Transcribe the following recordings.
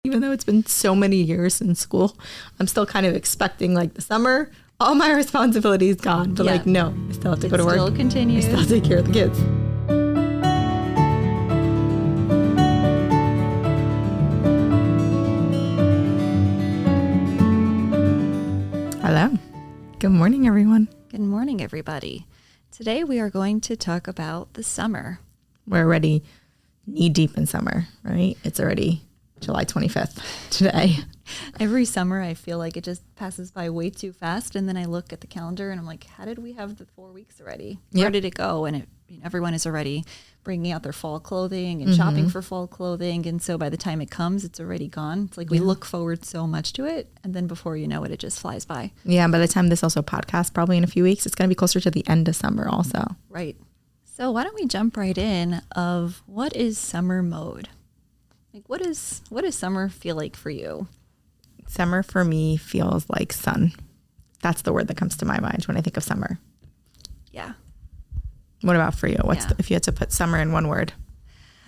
Even though it's been so many years in school, I'm still kind of expecting like the summer, all my responsibilities gone. But like, no, I still have to go to work. Still continues. I still take care of the kids. Hello. Good morning, everyone. Good morning, everybody. Today we are going to talk about the summer. We're already knee deep in summer, right? It's already July 25th today. Every summer I feel like it just passes by way too fast, and then I look at the calendar and I'm like, how did we have the 4 weeks already? Where did it go? And everyone is already bringing out their fall clothing and shopping for fall clothing, and so by the time it comes, it's already gone. It's like we look forward so much to it, and then before you know it, it just flies by. Yeah, by the time this also podcasts, probably in a few weeks, it's going to be closer to the end of summer also. Right. So why don't we jump right in of what is summer mode? Like what does summer feel like for you? Summer for me feels like sun. That's the word that comes to my mind when I think of summer. Yeah. What about for you? If you had to put summer in one word?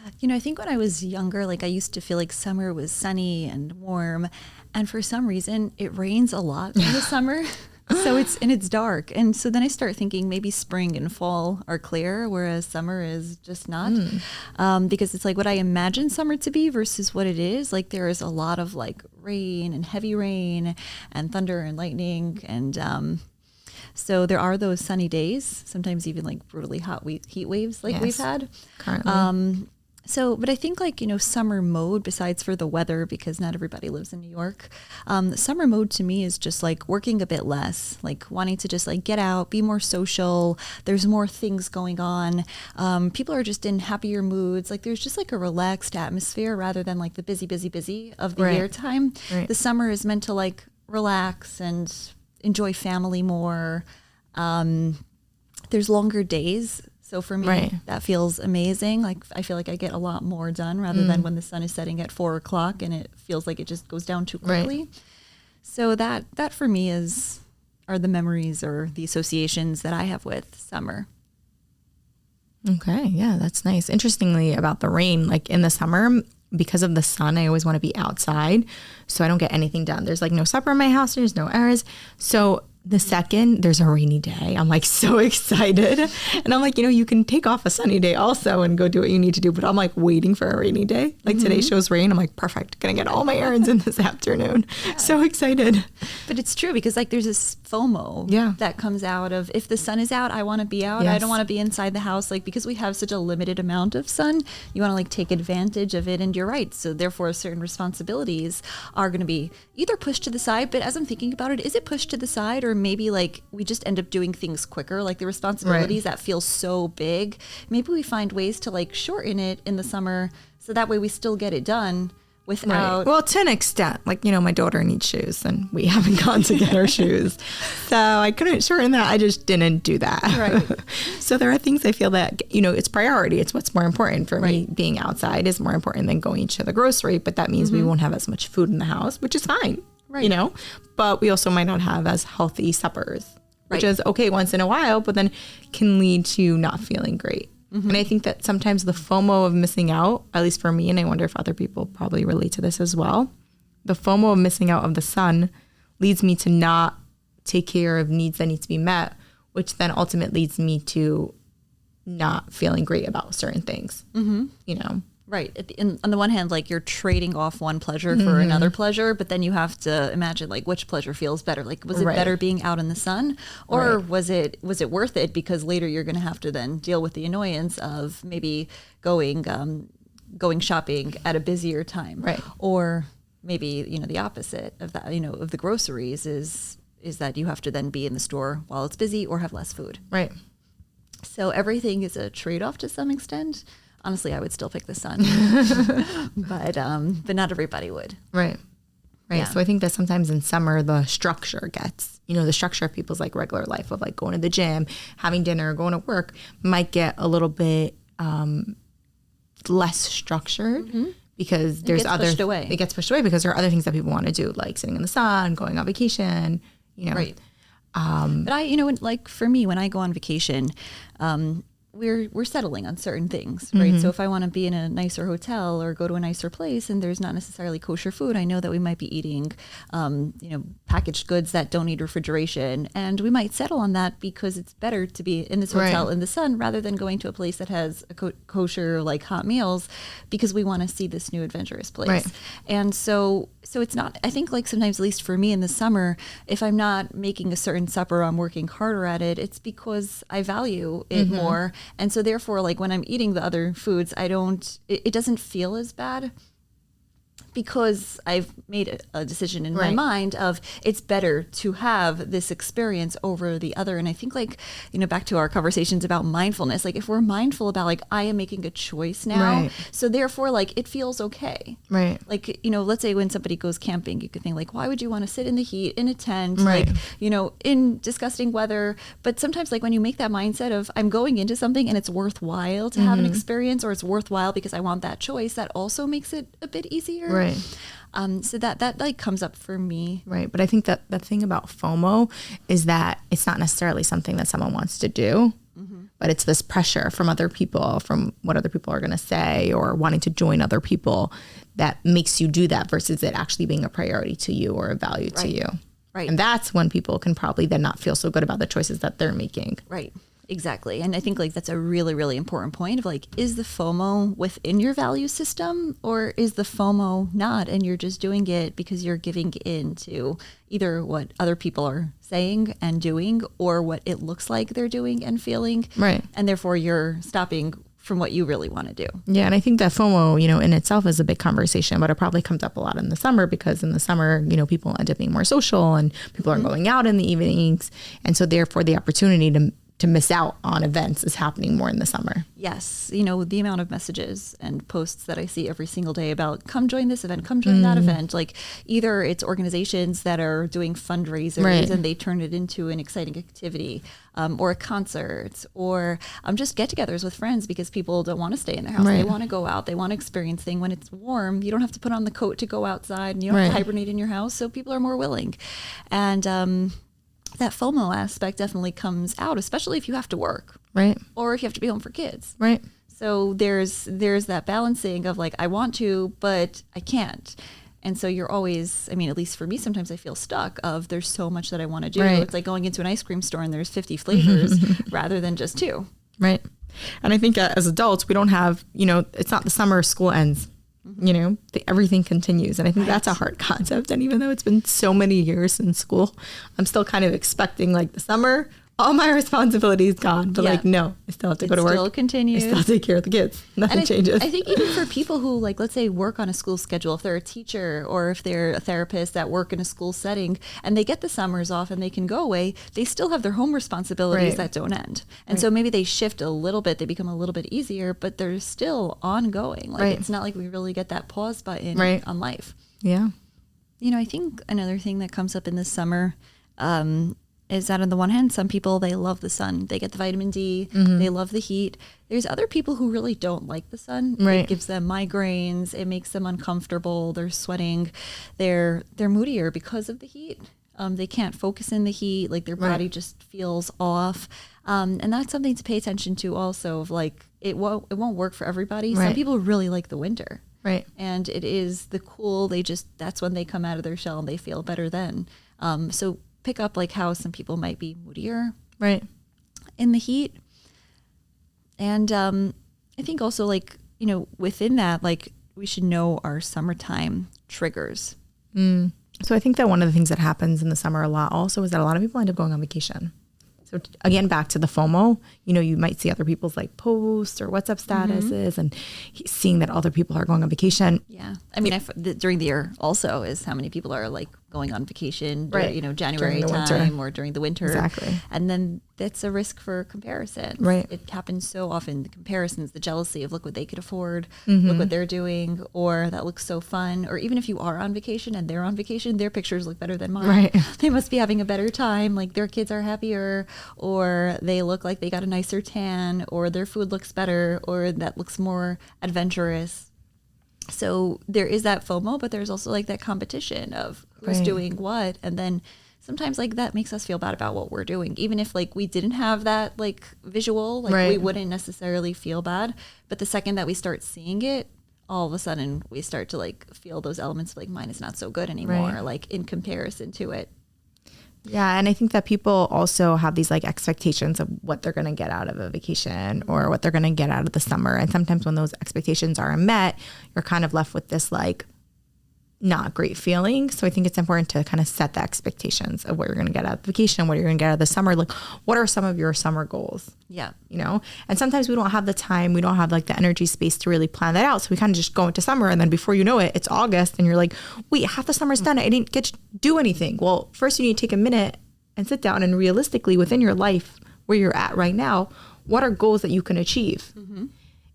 I think when I was younger, like I used to feel like summer was sunny and warm, and for some reason it rains a lot in the summer. So it's dark. And so then I start thinking maybe spring and fall are clear, whereas summer is just not. Because it's like what I imagine summer to be versus what it is. Like there is a lot of like rain and heavy rain and thunder and lightning. And so there are those sunny days, sometimes even like brutally hot heat waves like we've had. Currently. But I think like, summer mode, besides for the weather, because not everybody lives in New York, summer mode to me is just like working a bit less, like wanting to just like get out, be more social. There's more things going on. People are just in happier moods. Like there's just like a relaxed atmosphere rather than like the busy of the year time. Right. The summer is meant to like relax and enjoy family more. There's longer days. So for me, that feels amazing. Like I feel like I get a lot more done rather than when the sun is setting at 4 o'clock and it feels like it just goes down too quickly. Right. So that for me are the memories or the associations that I have with summer. Okay, yeah, that's nice. Interestingly about the rain, like in the summer, because of the sun, I always want to be outside, so I don't get anything done. There's like no supper in my house, there's no errands. So the second there's a rainy day, I'm like so excited. And I'm like, you can take off a sunny day also and go do what you need to do. But I'm like waiting for a rainy day. Like today shows rain. I'm like, perfect. Gonna get all my errands in this afternoon. Yeah. So excited. But it's true because like there's this FOMO that comes out of if the sun is out, I want to be out. Yes. I don't want to be inside the house. Like because we have such a limited amount of sun, you want to like take advantage of it. And you're right. So therefore certain responsibilities are going to be either pushed to the side. But as I'm thinking about it, is it pushed to the side or maybe like we just end up doing things quicker, like the responsibilities that feel so big. Maybe we find ways to like shorten it in the summer so that way we still get it done without. Right. Well, to an extent, like, my daughter needs shoes and we haven't gone to get her shoes. So I couldn't shorten that. I just didn't do that. Right. So there are things I feel that, it's priority. It's what's more important for me. Being outside is more important than going to the grocery, but that means we won't have as much food in the house, which is fine. Right. But we also might not have as healthy suppers, which is okay once in a while, but then can lead to not feeling great. And I think that sometimes the FOMO of missing out, at least for me, and I wonder if other people probably relate to this as well, the FOMO of missing out of the sun leads me to not take care of needs that need to be met, which then ultimately leads me to not feeling great about certain things, Right. On the one hand, like you're trading off one pleasure for another pleasure, but then you have to imagine like which pleasure feels better. Like, was it better being out in the sun or was it worth it? Because later you're going to have to then deal with the annoyance of maybe going shopping at a busier time. Right. Or maybe, the opposite of that, of the groceries is that you have to then be in the store while it's busy or have less food. Right. So everything is a trade-off to some extent. Honestly, I would still pick the sun, but not everybody would. Right. Yeah. So I think that sometimes in summer, the structure gets, the structure of people's like regular life of like going to the gym, having dinner, going to work might get a little bit less structured because there's it gets pushed away because there are other things that people want to do, like sitting in the sun, going on vacation, Right. But I, like for me, when I go on vacation, we're settling on certain things, right? So if I want to be in a nicer hotel or go to a nicer place and there's not necessarily kosher food, I know that we might be eating, packaged goods that don't need refrigeration, and we might settle on that because it's better to be in this hotel in the sun rather than going to a place that has a kosher like hot meals because we want to see this new adventurous place. Right. And so it's not. I think like sometimes, at least for me in the summer, if I'm not making a certain supper, I'm working harder at it. It's because I value it more. And so therefore, like when I'm eating the other foods, it doesn't feel as bad because I've made a decision in my mind of it's better to have this experience over the other. And I think like, back to our conversations about mindfulness, like if we're mindful about like, I am making a choice now. So therefore like it feels okay. Right. Like, let's say when somebody goes camping, you could think like, why would you want to sit in the heat in a tent, like, in disgusting weather? But sometimes like when you make that mindset of I'm going into something and it's worthwhile to have an experience, or it's worthwhile because I want that choice, that also makes it a bit easier. Right. So that like comes up for me. Right. But I think that the thing about FOMO is that it's not necessarily something that someone wants to do, but it's this pressure from other people, from what other people are going to say, or wanting to join other people that makes you do that versus it actually being a priority to you or a value to you. Right. And that's when people can probably then not feel so good about the choices that they're making. Right. Exactly. And I think like that's a really, really important point of like, is the FOMO within your value system, or is the FOMO not, and you're just doing it because you're giving in to either what other people are saying and doing, or what it looks like they're doing and feeling. Right. And therefore you're stopping from what you really want to do. Yeah. And I think that FOMO, in itself is a big conversation, but it probably comes up a lot in the summer because in the summer, people end up being more social and people are going out in the evenings. And so therefore the opportunity to miss out on events is happening more in the summer. Yes. The amount of messages and posts that I see every single day about come join this event, come join that event. Like either it's organizations that are doing fundraisers and they turn it into an exciting activity, or a concert, or just get-togethers with friends because people don't want to stay in their house. They want to go out. They want to experience things. When it's warm, you don't have to put on the coat to go outside, and you don't have to hibernate in your house. So people are more willing. And that FOMO aspect definitely comes out, especially if you have to work, or if you have to be home for kids, So there's that balancing of like, I want to, but I can't. And so you're always, at least for me, sometimes I feel stuck of there's so much that I want to do. It's like going into an ice cream store and there's 50 flavors rather than just 2. Right. And I think as adults, we don't have, it's not the summer, school ends. Everything continues. And I think that's a hard concept. And even though it's been so many years in school, I'm still kind of expecting like the summer, all my responsibilities gone. But like, no, I still have to go to work. It still continues. I still take care of the kids. Nothing changes. I think even for people who like, let's say work on a school schedule, if they're a teacher or if they're a therapist that work in a school setting and they get the summers off and they can go away, they still have their home responsibilities that don't end. And so maybe they shift a little bit, they become a little bit easier, but they're still ongoing. Like it's not like we really get that pause button on life. Yeah. I think another thing that comes up in the summer, is that on the one hand, some people, they love the sun. They get the vitamin D. They love the heat. There's other people who really don't like the sun. It gives them migraines. It makes them uncomfortable. They're sweating. They're moodier because of the heat. They can't focus in the heat. Like their body just feels off. And that's something to pay attention to also, of like, it won't work for everybody. Some people really like the winter. Right. And it is the cool. That's when they come out of their shell and they feel better then. So pick up like how some people might be moodier in the heat. And I think also like, within that, like we should know our summertime triggers. So I think that one of the things that happens in the summer a lot also is that a lot of people end up going on vacation. So again, back to the FOMO, you might see other people's like posts or WhatsApp statuses and seeing that other people are going on vacation. Yeah. During the year also is how many people are like going on vacation, January time or during the winter. Exactly. And then that's a risk for comparison. Right. It happens so often, the comparisons, the jealousy of look what they could afford, look what they're doing, or that looks so fun. Or even if you are on vacation and they're on vacation, their pictures look better than mine. Right. They must be having a better time. Like their kids are happier, or they look like they got a nicer tan, or their food looks better, or that looks more adventurous. So there is that FOMO, but there's also like that competition of who's doing what. And then sometimes like that makes us feel bad about what we're doing. Even if like we didn't have that like visual, like we wouldn't necessarily feel bad. But the second that we start seeing it, all of a sudden we start to like feel those elements of like mine is not so good anymore, like in comparison to it. Yeah. And I think that people also have these like expectations of what they're going to get out of a vacation or what they're going to get out of the summer. And sometimes when those expectations aren't met, you're kind of left with this like not great feeling. So I think it's important to kind of set the expectations of what you're going to get out of the vacation, what you're going to get out of the summer. Like, what are some of your summer goals? Yeah. You know, and sometimes we don't have the time, we don't have like the energy space to really plan that out. So we kind of just go into summer, and then before you know it, it's August and you're like, wait, half the summer's done. I didn't get to do anything. Well, first you need to take a minute and sit down and realistically within your life where you're at right now, what are goals that you can achieve? Mm-hmm.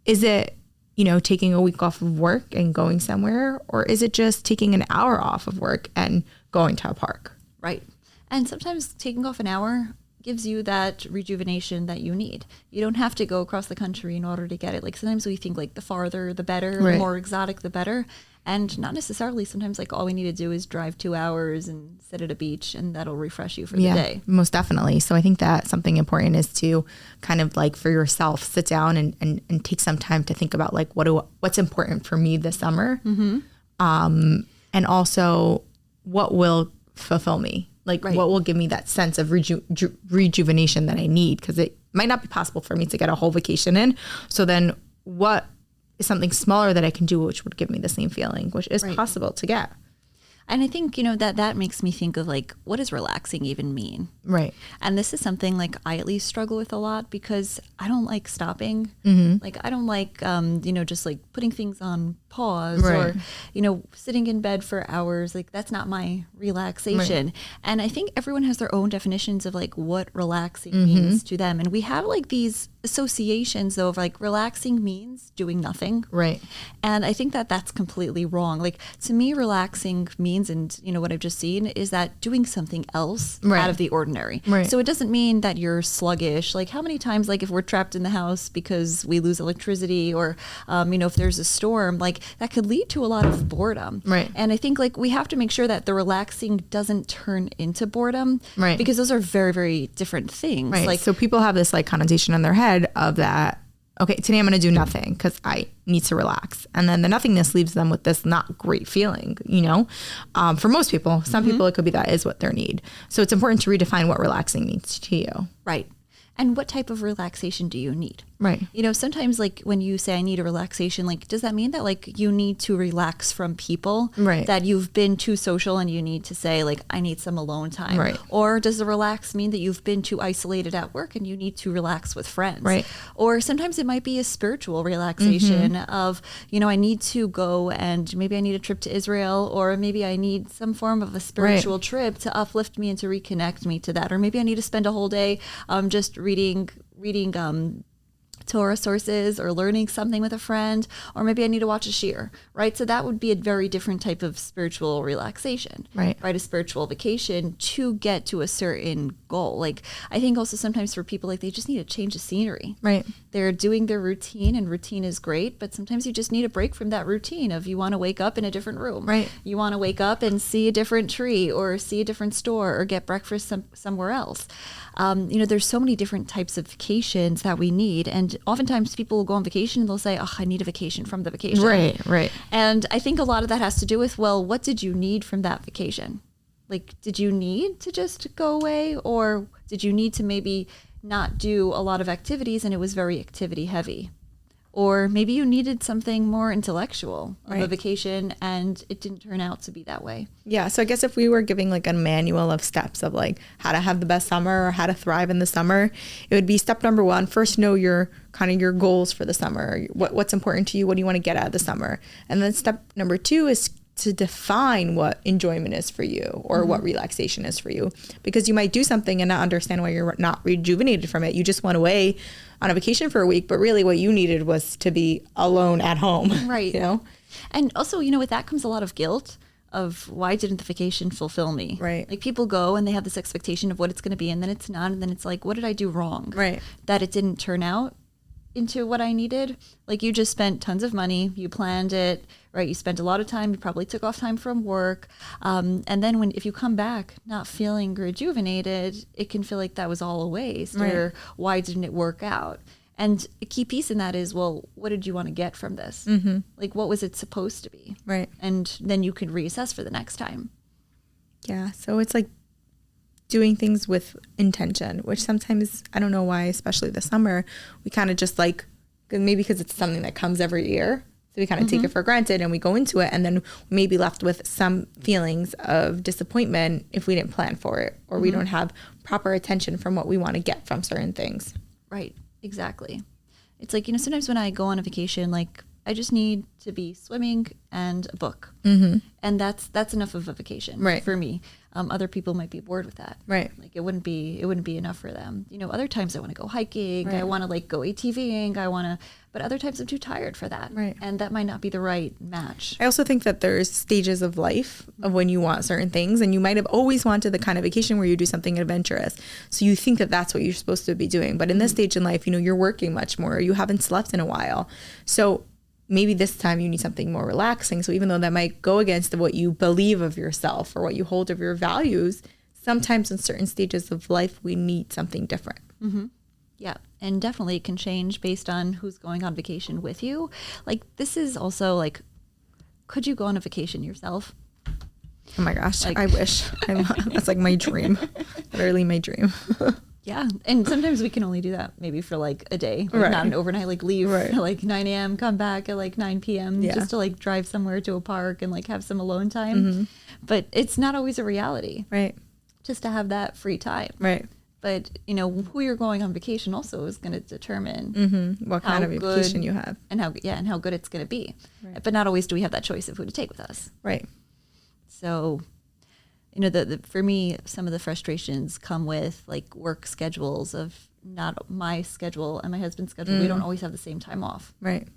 Is it, you know, taking a week off of work and going somewhere? Or is it just taking an hour off of work and going to a park? Right. And sometimes taking off an hour gives you that rejuvenation that you need. You don't have to go across the country in order to get it. Like sometimes we think like the farther, the better, the more exotic, the better. And not necessarily. Sometimes like all we need to do is drive 2 hours and sit at a beach, and that'll refresh you for the day. Most definitely. So I think that something important is to kind of like for yourself, sit down and take some time to think about like what's important for me this summer. Mm-hmm. And also what will fulfill me? Like what will give me that sense of rejuvenation that I need? Because it might not be possible for me to get a whole vacation in. So then what is something smaller that I can do which would give me the same feeling, which is possible to get. And I think, you know, that makes me think of like, what does relaxing even mean? Right. And this is something like I at least struggle with a lot because I don't like stopping. Mm-hmm. Like I don't like, you know, just like putting things on pause or, you know, sitting in bed for hours. Like that's not my relaxation. And I think everyone has their own definitions of like what relaxing means to them. And we have like these associations though of like relaxing means doing nothing. Right. And I think that that's completely wrong. Like to me, relaxing means, and you know what I've just seen is that doing something else out of the ordinary. Right. So it doesn't mean that you're sluggish. Like how many times, like if we're trapped in the house because we lose electricity or, you know, if there's a storm, like that could lead to a lot of boredom. Right. And I think like we have to make sure that the relaxing doesn't turn into boredom. Right. Because those are very, very different things. Right. Like, so people have this like connotation in their head of that, okay, today I'm going to do nothing because I need to relax. And then the nothingness leaves them with this not great feeling, you know, for most people. Some people, it could be that is what their need. So it's important to redefine what relaxing means to you. Right. And what type of relaxation do you need? Right. You know, sometimes like when you say I need a relaxation, like does that mean that like you need to relax from people? Right. That you've been too social and you need to say like I need some alone time? Right. Or does the relax mean that you've been too isolated at work and you need to relax with friends? Right. Or sometimes it might be a spiritual relaxation of, you know, I need to go and maybe I need a trip to Israel, or maybe I need some form of a spiritual trip to uplift me and to reconnect me to that. Or maybe I need to spend a whole day just reading Torah sources or learning something with a friend, or maybe I need to watch a shiur, right? So that would be a very different type of spiritual relaxation, right? A spiritual vacation to get to a certain goal. Like I think also sometimes for people, like they just need to change the scenery, right? They're doing their routine and routine is great, but sometimes you just need a break from that routine of you want to wake up in a different room, right? You want to wake up and see a different tree or see a different store or get breakfast somewhere else. You know, there's so many different types of vacations that we need. And oftentimes people will go on vacation and they'll say, oh, I need a vacation from the vacation. Right. And I think a lot of that has to do with, well, what did you need from that vacation? Like, did you need to just go away, or did you need to maybe not do a lot of activities and it was very activity heavy? Or maybe you needed something more intellectual of a vacation and it didn't turn out to be that way. Yeah. So I guess if we were giving like a manual of steps of like how to have the best summer or how to thrive in the summer, it would be step number 1, first know your kind of your goals for the summer. What's important to you? What do you want to get out of the summer? And then step number 2 is to define what enjoyment is for you or what relaxation is for you, because you might do something and not understand why you're not rejuvenated from it. You just went away on a vacation for a week, but really what you needed was to be alone at home. Right. You know? And also, you know, with that comes a lot of guilt of why didn't the vacation fulfill me? Right. Like people go and they have this expectation of what it's going to be, and then it's not. And then it's like, what did I do wrong? Right. That it didn't turn out into what I needed. Like you just spent tons of money, you planned it, right? You spent a lot of time, you probably took off time from work. And then if you come back not feeling rejuvenated, it can feel like that was all a waste, or why didn't it work out? And a key piece in that is, well, what did you want to get from this? Mm-hmm. Like, what was it supposed to be? Right. And then you can reassess for the next time. Yeah. So it's like doing things with intention, which sometimes, I don't know why, especially this summer, we kind of just like, maybe because it's something that comes every year. So we kind of take it for granted and we go into it, and then we may be left with some feelings of disappointment if we didn't plan for it, or we don't have proper attention from what we want to get from certain things. Right. Exactly. It's like, sometimes when I go on a vacation, like I just need to be swimming and a book. Mm-hmm. And that's enough of a vacation for me. Other people might be bored with that. Right. Like it wouldn't be enough for them. Other times I want to go hiking. I want to like go ATVing. But other times I'm too tired for that. Right. And that might not be the right match. I also think that there's stages of life of when you want certain things, and you might have always wanted the kind of vacation where you do something adventurous. So you think that that's what you're supposed to be doing. But in this stage in life, you're working much more. You haven't slept in a while. So maybe this time you need something more relaxing. So even though that might go against what you believe of yourself or what you hold of your values, sometimes in certain stages of life, we need something different. Mm-hmm. Yeah. And definitely it can change based on who's going on vacation with you. Like this is also like, could you go on a vacation yourself? Oh my gosh, I wish. That's like my dream. Literally my dream. Yeah. And sometimes we can only do that maybe for like a day, like not an overnight, like leave at like 9 a.m., come back at like 9 p.m. just to like drive somewhere to a park and like have some alone time. Mm-hmm. But it's not always a reality. Right. Just to have that free time. Right. But, who you're going on vacation also is going to determine what kind of vacation you have. And how good it's going to be. Right. But not always do we have that choice of who to take with us. Right. So, for me, some of the frustrations come with like work schedules of not my schedule and my husband's schedule. We don't always have the same time off. Right.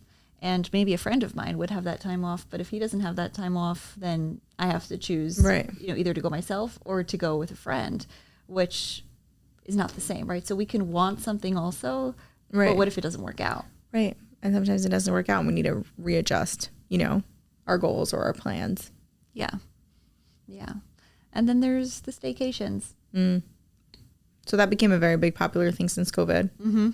And maybe a friend of mine would have that time off, but if he doesn't have that time off, then I have to choose, either to go myself or to go with a friend, which is not the same, right? So we can want something also, but what if it doesn't work out? Right. And sometimes it doesn't work out and we need to readjust, our goals or our plans. Yeah. Yeah. And then there's the staycations. So that became a very big popular thing since COVID. Mm-hmm.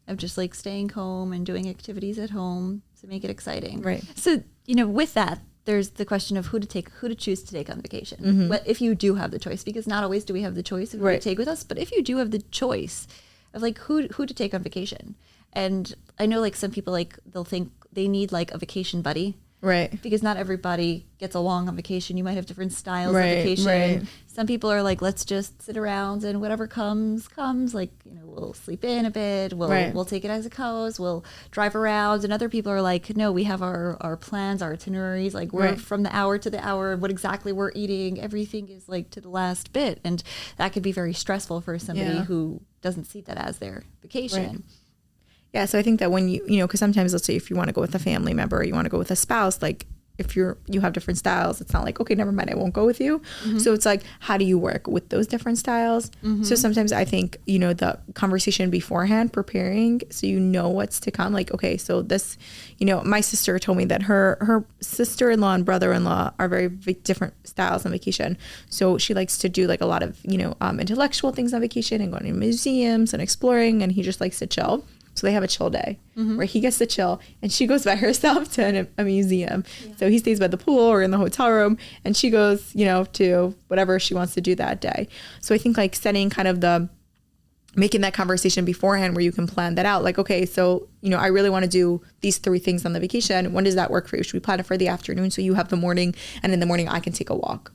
Of just like staying home and doing activities at home to make it exciting. Right. So, with that, there's the question of who to choose to take on vacation. Mm-hmm. But if you do have the choice, because not always do we have the choice of who to take with us, but if you do have the choice of like who to take on vacation. And I know like some people like they'll think they need like a vacation buddy. Right. Because not everybody gets along on vacation. You might have different styles of vacation. Right. Some people are like, let's just sit around and whatever comes. Like, we'll sleep in a bit. We'll take it as it goes. We'll drive around. And other people are like, no, we have our plans, our itineraries. Like we're from the hour to the hour, what exactly we're eating. Everything is like to the last bit. And that could be very stressful for somebody who doesn't see that as their vacation. Right. Yeah, so I think that when because sometimes, let's say if you want to go with a family member or you want to go with a spouse, like if you have different styles, it's not like, okay, never mind, I won't go with you. Mm-hmm. So it's like, how do you work with those different styles? Mm-hmm. So sometimes I think, the conversation beforehand, preparing, so what's to come. Like, okay, so this, my sister told me that her sister-in-law and brother-in-law are very different styles on vacation. So she likes to do like a lot of, intellectual things on vacation and going to museums and exploring, and he just likes to chill. So they have a chill day where he gets to chill and she goes by herself to a museum. Yeah. So he stays by the pool or in the hotel room and she goes, to whatever she wants to do that day. So I think like setting kind of making that conversation beforehand where you can plan that out. Like, okay, so, I really want to do these 3 things on the vacation. When does that work for you? Should we plan it for the afternoon? So you have the morning and in the morning I can take a walk,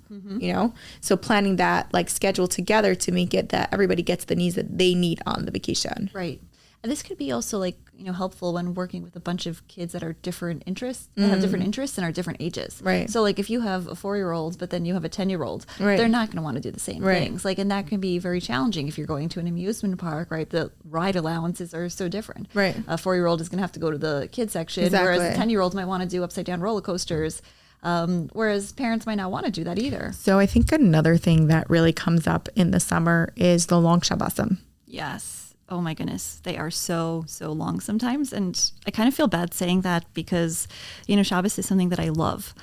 So planning that like schedule together to make it that everybody gets the needs that they need on the vacation. Right. And this could be also like, helpful when working with a bunch of kids that are different interests, that have different interests and are different ages. Right. So like if you have a 4-year-old, but then you have a 10-year-old, they're not going to want to do the same things. Like, and that can be very challenging if you're going to an amusement park, right? The ride allowances are so different. Right. A 4-year-old is going to have to go to the kids section, whereas a 10-year-old might want to do upside down roller coasters. Whereas parents might not want to do that either. So I think another thing that really comes up in the summer is the long shabbasim. Yes. oh my goodness, they are so long sometimes. And I kind of feel bad saying that because, Shabbos is something that I love.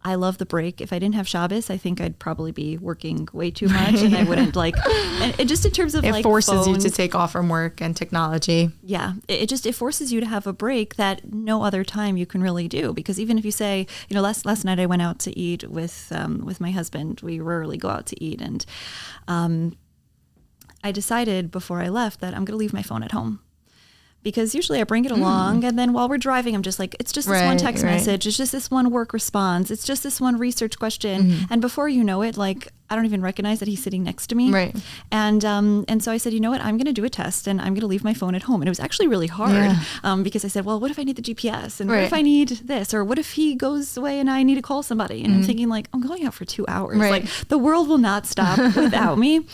I love the break. If I didn't have Shabbos, I think I'd probably be working way too much, and I wouldn't and it just in terms of it like forces phones, you to take off from work and technology. Yeah, it forces you to have a break that no other time you can really do. Because even if you say, last night I went out to eat with my husband. We rarely go out to eat, and I decided before I left that I'm going to leave my phone at home. Because usually I bring it along, and then while we're driving, I'm just like, it's just this one text message. It's just this one work response. It's just this one research question. And before you know it, like, I don't even recognize that he's sitting next to me. Right. And so I said, you know what, I'm going to do a test, and I'm going to leave my phone at home. And it was actually really hard because I said, well, what if I need the GPS? And what if I need this? Or what if he goes away and I need to call somebody? And I'm thinking, like, I'm going out for 2 hours. Right. Like, the world will not stop without me.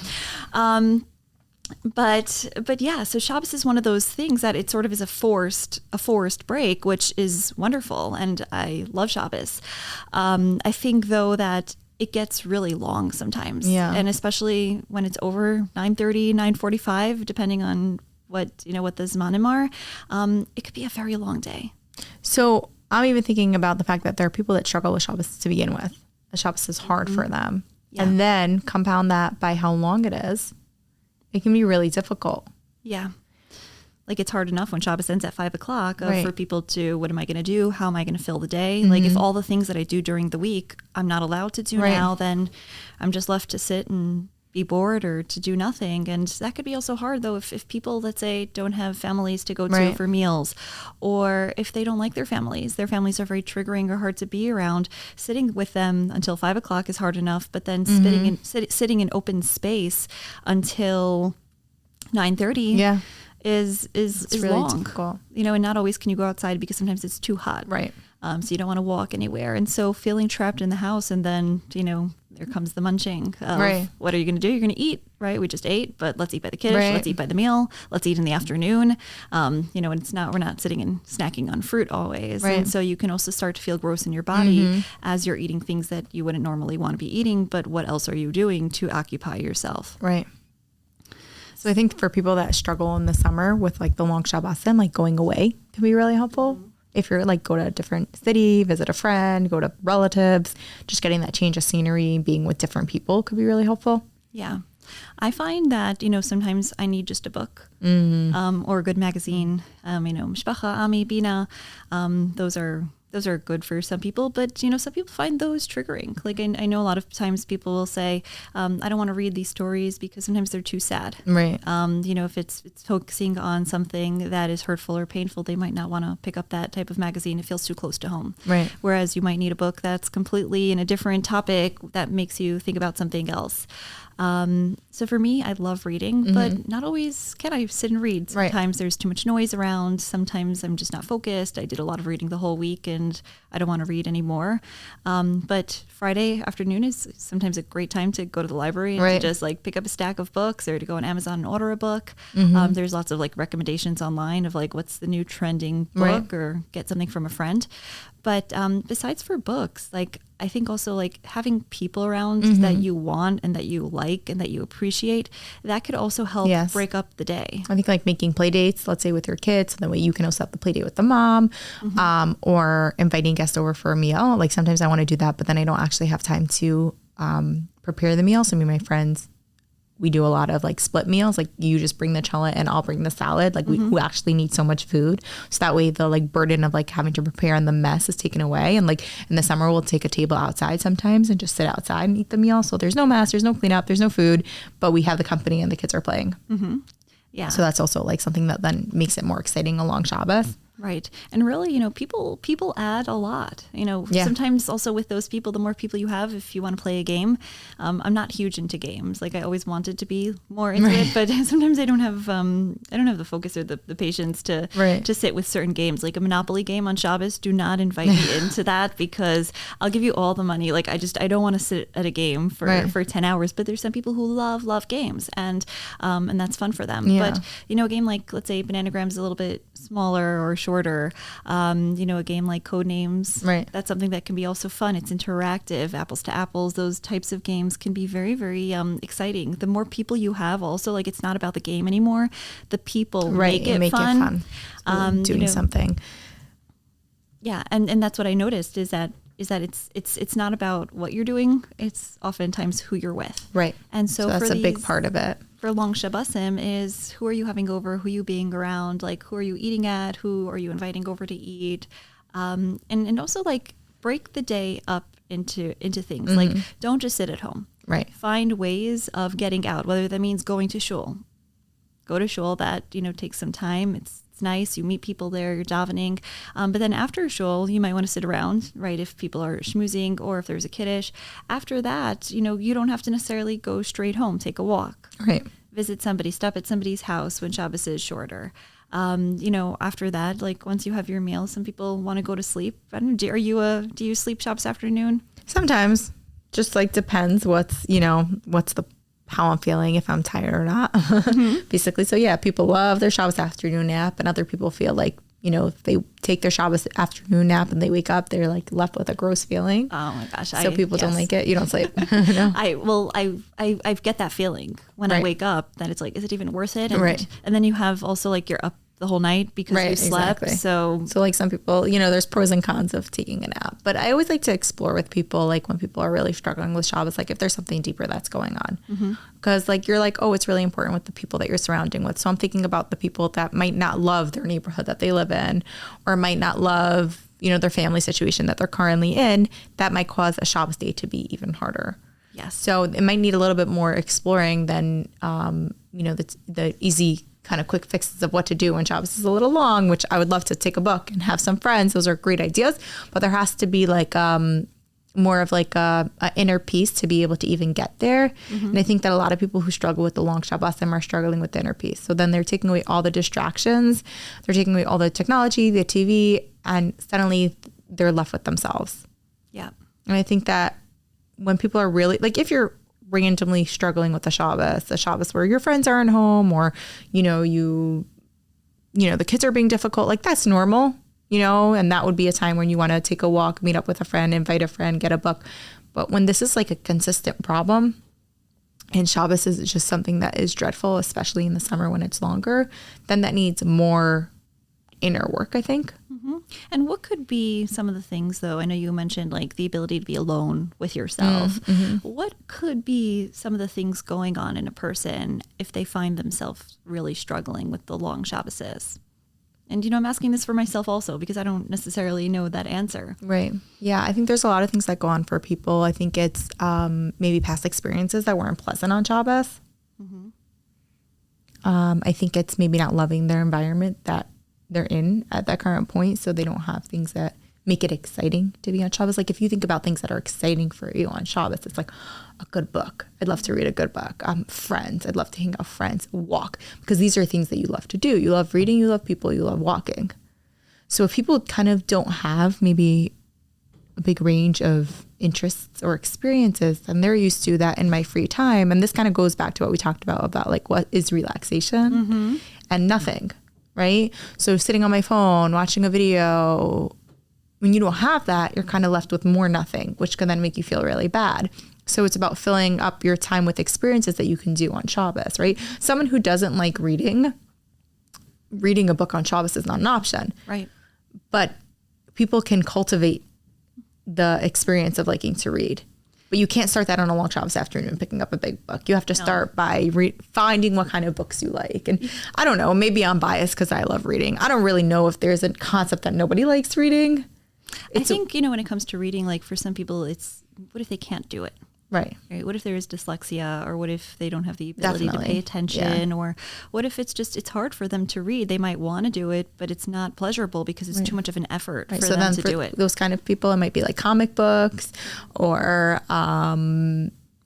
But yeah, so Shabbos is one of those things that it sort of is a forced break, which is wonderful. And I love Shabbos. I think though that it gets really long sometimes. Yeah. And especially when it's over 9:30, 9:45, depending on what the Zmanim are, it could be a very long day. So I'm even thinking about the fact that there are people that struggle with Shabbos to begin with. Shabbos is hard for them. Yeah. And then compound that by how long it is. It can be really difficult. Yeah. Like it's hard enough when Shabbos ends at 5:00 for people to, what am I going to do? How am I going to fill the day? Like if all the things that I do during the week, I'm not allowed to do now, then I'm just left to sit and be bored or to do nothing. And that could be also hard though, if people, let's say, don't have families to go to for meals, or if they don't like their families are very triggering or hard to be around. Sitting with them until 5:00 is hard enough, but then sitting in open space until 9:30 is really long. Difficult. And not always can you go outside because sometimes it's too hot. Right. So you don't want to walk anywhere. And so feeling trapped in the house, and then, there comes the munching of what are you going to do? You're going to eat, right? We just ate, but let's eat by the kiddush. Let's eat by the meal. Let's eat in the afternoon. And we're not sitting and snacking on fruit always. Right. And so you can also start to feel gross in your body as you're eating things that you wouldn't normally want to be eating. But what else are you doing to occupy yourself? Right. So I think for people that struggle in the summer with like the long Shabbosim, like going away can be really helpful. If you're like go to a different city, visit a friend, go to relatives, just getting that change of scenery, being with different people could be really helpful. Yeah. I find that, sometimes I need just a book or a good magazine, Mishpacha, Ami, Bina. Those are good for some people, but some people find those triggering. Like I know a lot of times people will say, I don't want to read these stories because sometimes they're too sad. Right. If it's focusing on something that is hurtful or painful, they might not want to pick up that type of magazine. It feels too close to home. Right. Whereas you might need a book that's completely in a different topic that makes you think about something else. So for me, I love reading, but not always can I sit and read. Sometimes there's too much noise around. Sometimes I'm just not focused. I did a lot of reading the whole week and I don't want to read anymore. But Friday afternoon is sometimes a great time to go to the library and to just like pick up a stack of books or to go on Amazon and order a book. There's lots of like recommendations online of like what's the new trending book or get something from a friend. But besides for books, like I think also like having people around that you want and that you like and that you appreciate, that could also help break up the day. I think like making play dates, let's say with your kids, so that way you can also have the play date with the mom, or inviting guests over for a meal. Like sometimes I want to do that, but then I don't actually have time to prepare the meal. So me and my friends, we do a lot of like split meals. Like you just bring the challah and I'll bring the salad. Like we actually need so much food. So that way the like burden of like having to prepare and the mess is taken away. And like in the summer, we'll take a table outside sometimes and just sit outside and eat the meal. So there's no mess, there's no cleanup, there's no food, but we have the company and the kids are playing. Yeah. So that's also like something that then makes it more exciting along Shabbos. Right. And really, people add a lot, sometimes also with those people, the more people you have, if you want to play a game, I'm not huge into games. Like I always wanted to be more into it, but sometimes I don't have the focus or the patience to sit with certain games. Like a Monopoly game on Shabbos, do not invite me into that because I'll give you all the money. Like I don't want to sit at a game for 10 hours, but there's some people who love games and that's fun for them. Yeah. But, a game like, let's say Bananagram is a little bit smaller or shorter, shorter. A game like Codenames, right? That's something that can be also fun. It's interactive. Apples to Apples, those types of games can be very, very exciting. The more people you have, also, like, it's not about the game anymore. The people make it fun. Doing something. Yeah, and that's what I noticed is that it's not about what you're doing. It's oftentimes who you're with. Right. And so that's a big part of it. For Long Shabbosim is who are you having over, who are you being around, like who are you eating at, who are you inviting over to eat, and also like break the day up into things. Like don't just sit at home. Right. Find ways of getting out, whether that means going to shul. Go to shul, that takes some time. It's nice. You meet people there, you're davening. But then after shul, you might want to sit around, right? If people are schmoozing or if there's a kiddush. After that, you don't have to necessarily go straight home. Take a walk. Right. Visit somebody, stop at somebody's house when Shabbos is shorter. After that, like once you have your meal, some people want to go to sleep. I don't know, do you sleep Shabbos afternoon? Sometimes. Just like depends what's how I'm feeling, if I'm tired or not, basically. So yeah, people love their Shabbos afternoon nap, and other people feel like, if they take their Shabbos afternoon nap and they wake up, they're like left with a gross feeling. Oh my gosh. So people don't like it. You don't sleep. No. I get that feeling when I wake up that it's like, is it even worth it? And, right. And then you have also like you're up the whole night because you slept. Exactly. So like some people, there's pros and cons of taking a nap, but I always like to explore with people, like when people are really struggling with Shabbos, like if there's something deeper that's going on, because like you're like, oh, it's really important with the people that you're surrounding with. So I'm thinking about the people that might not love their neighborhood that they live in, or might not love, their family situation that they're currently in. That might cause a Shabbos day to be even harder. Yes. So it might need a little bit more exploring than, the easy kind of quick fixes of what to do when Shabbos is a little long, which I would love to take a book and have some friends. Those are great ideas, but there has to be like more of like a inner peace to be able to even get there. And I think that a lot of people who struggle with the long Shabbosim are struggling with the inner peace. So then they're taking away all the distractions, they're taking away all the technology, the TV, and suddenly they're left with themselves. Yeah. And I think that when people are really, like if you're randomly struggling with the Shabbos where your friends aren't home, or, the kids are being difficult, like that's normal, and that would be a time when you want to take a walk, meet up with a friend, invite a friend, get a book. But when this is like a consistent problem, and Shabbos is just something that is dreadful, especially in the summer when it's longer, then that needs more inner work, I think. And what could be some of the things, though? I know you mentioned like the ability to be alone with yourself. What could be some of the things going on in a person if they find themselves really struggling with the long Shabbosis? And, I'm asking this for myself also because I don't necessarily know that answer. Right. Yeah, I think there's a lot of things that go on for people. I think it's maybe past experiences that weren't pleasant on Shabbos. I think it's maybe not loving their environment that they're in at that current point, so they don't have things that make it exciting to be on Shabbos. Like if you think about things that are exciting for you on Shabbos, it's like a good book. I'd love to read a good book. Friends. I'd love to hang out with friends, walk, because these are things that you love to do. You love reading, you love people, you love walking. So if people kind of don't have maybe a big range of interests or experiences, then they're used to that in my free time. And this kind of goes back to what we talked about like what is relaxation and nothing. Right? So sitting on my phone, watching a video, when you don't have that, you're kind of left with more nothing, which can then make you feel really bad. So it's about filling up your time with experiences that you can do on Shabbos, right? Someone who doesn't like reading a book on Shabbos is not an option. Right. But people can cultivate the experience of liking to read. But you can't start that on a long Shabbos afternoon, picking up a big book. You have to start by finding what kind of books you like. And I don't know, maybe I'm biased because I love reading. I don't really know if there's a concept that nobody likes reading. I think, when it comes to reading, like for some people, it's what if they can't do it? Right. What if there is dyslexia, or what if they don't have the ability to pay attention, or what if it's hard for them to read? They might want to do it, but it's not pleasurable because it's too much of an effort for them to do it. Those kind of people, it might be like comic books or,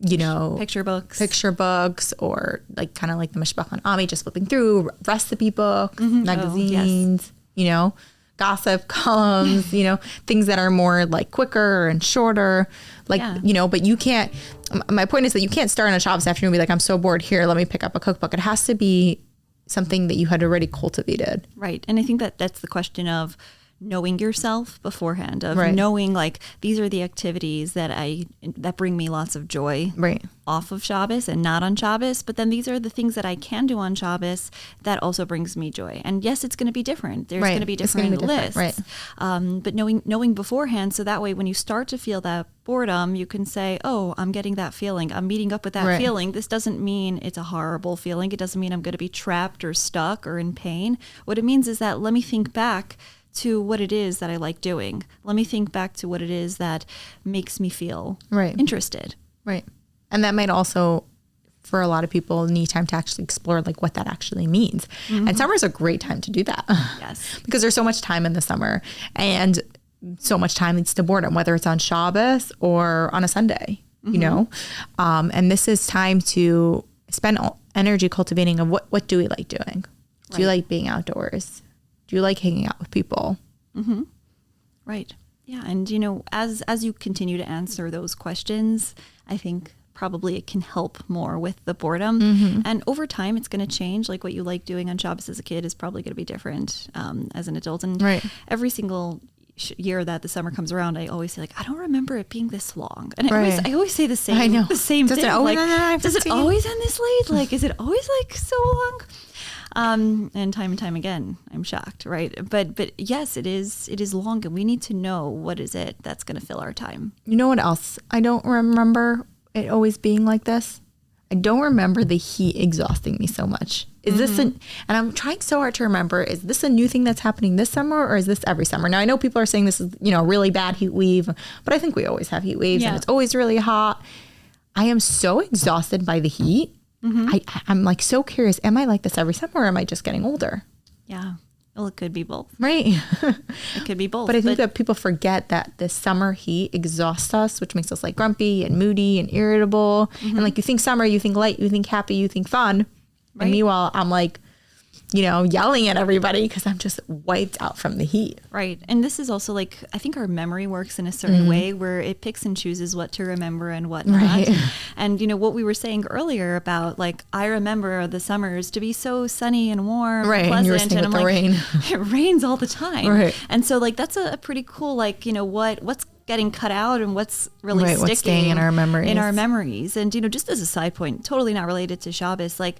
picture books, or like kind of like the Mishpach Ami, just flipping through recipe books, magazines, gossip columns, things that are more like quicker and shorter, but you can't, my point is that you can't start on a Shabbos afternoon and be like, I'm so bored here, let me pick up a cookbook. It has to be something that you had already cultivated. Right. And I think that that's the question of knowing yourself beforehand, of Right. knowing like these are the activities that bring me lots of joy Right. off of Shabbos and not on Shabbos. But then these are the things that I can do on Shabbos that also brings me joy. And yes, it's going to be different. There's Right. going to be It's gonna different be different, lists. right. But knowing beforehand, so that way when you start to feel that boredom, you can say, oh, I'm getting that feeling. I'm meeting up with that Right. feeling. This doesn't mean it's a horrible feeling. It doesn't mean I'm going to be trapped or stuck or in pain. What it means is that let me think back to what it is that I like doing. Let me think back to what it is that makes me feel Right. interested. Right. And that might also, for a lot of people, need time to actually explore like what that actually means. And summer is a great time to do that. Yes. Because there's so much time in the summer and so much time leads to boredom, whether it's on Shabbos or on a Sunday, you know? And this is time to spend energy cultivating of what do we like doing? Do you like being outdoors? Do you like hanging out with people? Right. Yeah. And, you know, as you continue to answer those questions, I think probably it can help more with the boredom. And over time, it's going to change. Like what you like doing on Shabbos as a kid is probably going to be different as an adult. And Right. every single year that the summer comes around, I always say like, I don't remember it being this long. And Right. I always say the same, I know. the same Does it thing. always Like, end at does it 9:15? always end this late? Like, is it always like so long? And time again, I'm shocked, right? But yes, it is long, and we need to know what is it that's going to fill our time. You know what else? I don't remember it always being like this. I don't remember the heat exhausting me so much. Is this and I'm trying so hard to remember, is this a new thing that's happening this summer or is this every summer? Now I know people are saying this is, you know, really bad heat wave, but I think we always have heat waves and it's always really hot. I am so exhausted by the heat. I'm like so curious, am I like this every summer or am I just getting older? Yeah. Well, it could be both. Right. It could be both. But I think that people forget that the summer heat exhausts us, which makes us like grumpy and moody and irritable. And like you think summer, you think light, you think happy, you think fun. Right. And meanwhile, I'm like, you know, yelling at everybody because I'm just wiped out from the heat. Right. And this is also like, I think our memory works in a certain way where it picks and chooses what to remember and what not. Right. And, you know, what we were saying earlier about like, I remember the summers to be so sunny and warm Right. and And you were pleasant. saying And with I'm the like, rain. it rains all the time. Right. And so like, that's a pretty cool, like, you know, what's getting cut out and what's really Right, sticking what's staying in our memories. And, you know, just as a side point, totally not related to Shabbos, like,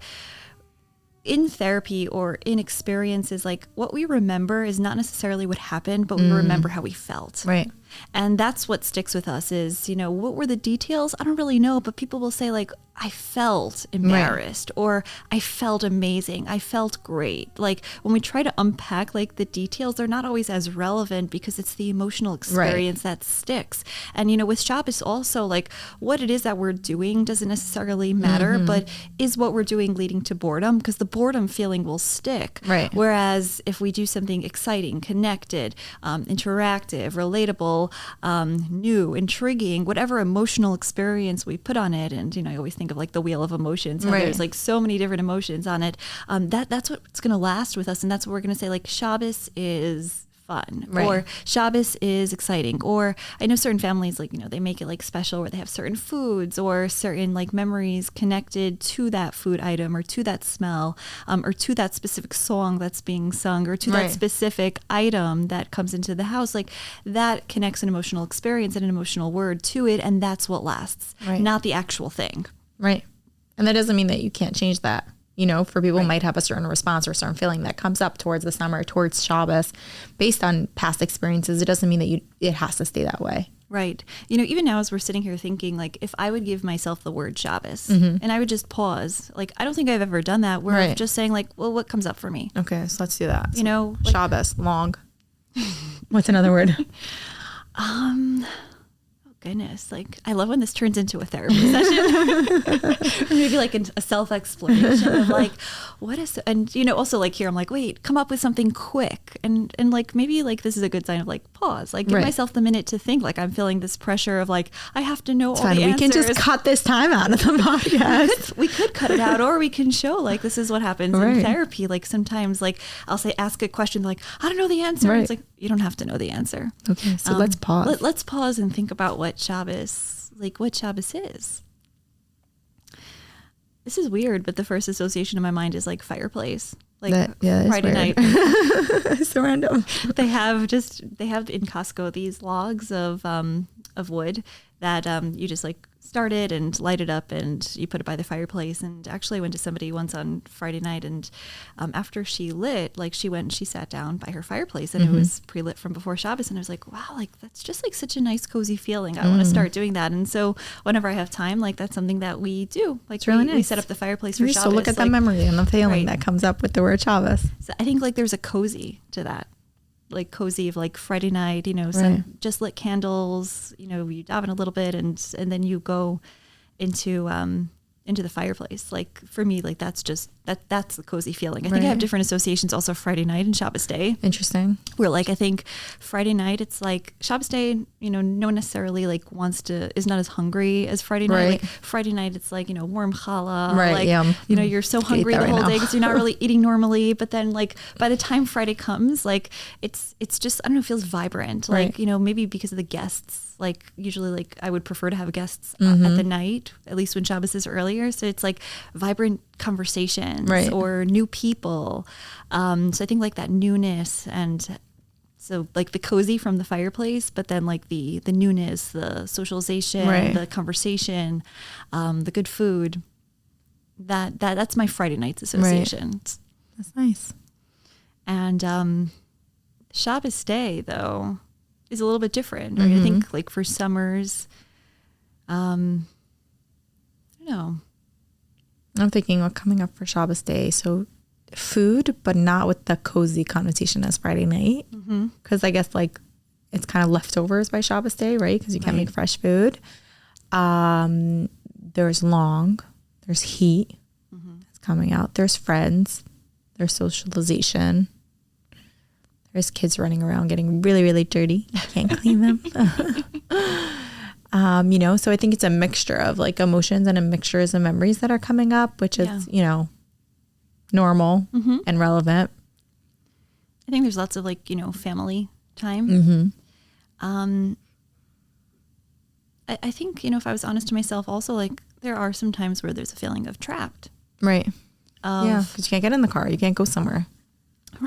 in therapy or in experiences, like what we remember is not necessarily what happened, but we remember how we felt. Right. And that's what sticks with us is, you know, what were the details? I don't really know, but people will say like, I felt embarrassed or I felt amazing. I felt great. Like when we try to unpack like the details, they're not always as relevant because it's the emotional experience that sticks. And, you know, with Shabbos also, like what it is that we're doing doesn't necessarily matter, but is what we're doing leading to boredom? Because the boredom feeling will stick. Right. Whereas if we do something exciting, connected, interactive, relatable, new, intriguing, whatever emotional experience we put on it. And, you know, I always think of like the wheel of emotions. How there's like so many different emotions on it. That's what's going to last with us. And that's what we're going to say, like Shabbos is fun or Shabbos is exciting. Or I know certain families, like, you know, they make it like special where they have certain foods or certain like memories connected to that food item or to that smell or to that specific song that's being sung or to that specific item that comes into the house. Like that connects an emotional experience and an emotional word to it. And that's what lasts, not the actual thing. Right. And that doesn't mean that you can't change that. You know, for people might have a certain response or a certain feeling that comes up towards the summer, towards Shabbos, based on past experiences. It doesn't mean that it has to stay that way. Right. You know, even now as we're sitting here thinking, like, if I would give myself the word Shabbos and I would just pause, like, I don't think I've ever done that where I'm just saying, like, well, what comes up for me? Okay, so let's do that. You know, like, Shabbos, long. What's another word? goodness, like I love when this turns into a therapy session or maybe like a self-exploration of like what is, and you know, also like here I'm like, wait, come up with something quick and like maybe like this is a good sign of like pause, like give myself the minute to think, like I'm feeling this pressure of like I have to know all the answers. We can just cut this time out of the podcast. We could cut it out, or we can show like this is what happens in therapy. Like sometimes like I'll say ask a question like I don't know the answer. It's like you don't have to know the answer. Okay, so let's pause. Let's pause and think about what Shabbos is. this is weird, but the first association in my mind is like fireplace. Like Friday night. It's so random. They have in Costco these logs of wood that you just like start it and light it up and you put it by the fireplace. And actually I went to somebody once on Friday night and after she lit, like she went and she sat down by her fireplace and it was pre-lit from before Shabbos. And I was like, wow, like that's just like such a nice cozy feeling. I want to start doing that. And so whenever I have time, like that's something that we do. Like it's really nice. We set up the fireplace for Shabbos. So look at the memory and the feeling that comes up with the word Shabbos. So I think like there's a cozy to that. Like cozy of like Friday night, some just lit candles, you daven a little bit and then you go into the fireplace. Like for me, like that's the cozy feeling. I think I have different associations also Friday night and Shabbos day. Interesting. Where like I think Friday night it's like Shabbos day, no one necessarily like is not as hungry as Friday night. Like Friday night it's like, warm challah. Right. Like, you're so hungry the whole day because you're not really eating normally. But then like by the time Friday comes, like it's just, I don't know, it feels vibrant. Like, maybe because of the guests. Like usually like I would prefer to have guests at the night, at least when Shabbos is earlier. So it's like vibrant conversations or new people. So I think like that newness and so like the cozy from the fireplace, but then like the newness, the socialization, the conversation, the good food, that's my Friday nights association. That's nice. And Shabbos day though is a little bit different. Right? I think like for summers, I don't know. I'm thinking of coming up for Shabbos day. So food, but not with the cozy connotation as Friday night. Because I guess like it's kind of leftovers by Shabbos day, right? Because you can't make fresh food. There's heat that's coming out. There's friends. There's socialization. There's kids running around getting really, really dirty. You can't clean them. So I think it's a mixture of like emotions and a mixture of memories that are coming up, which is, normal and relevant. I think there's lots of like, family time. I think, if I was honest to myself also, like there are some times where there's a feeling of trapped. Right. Because you can't get in the car. You can't go somewhere.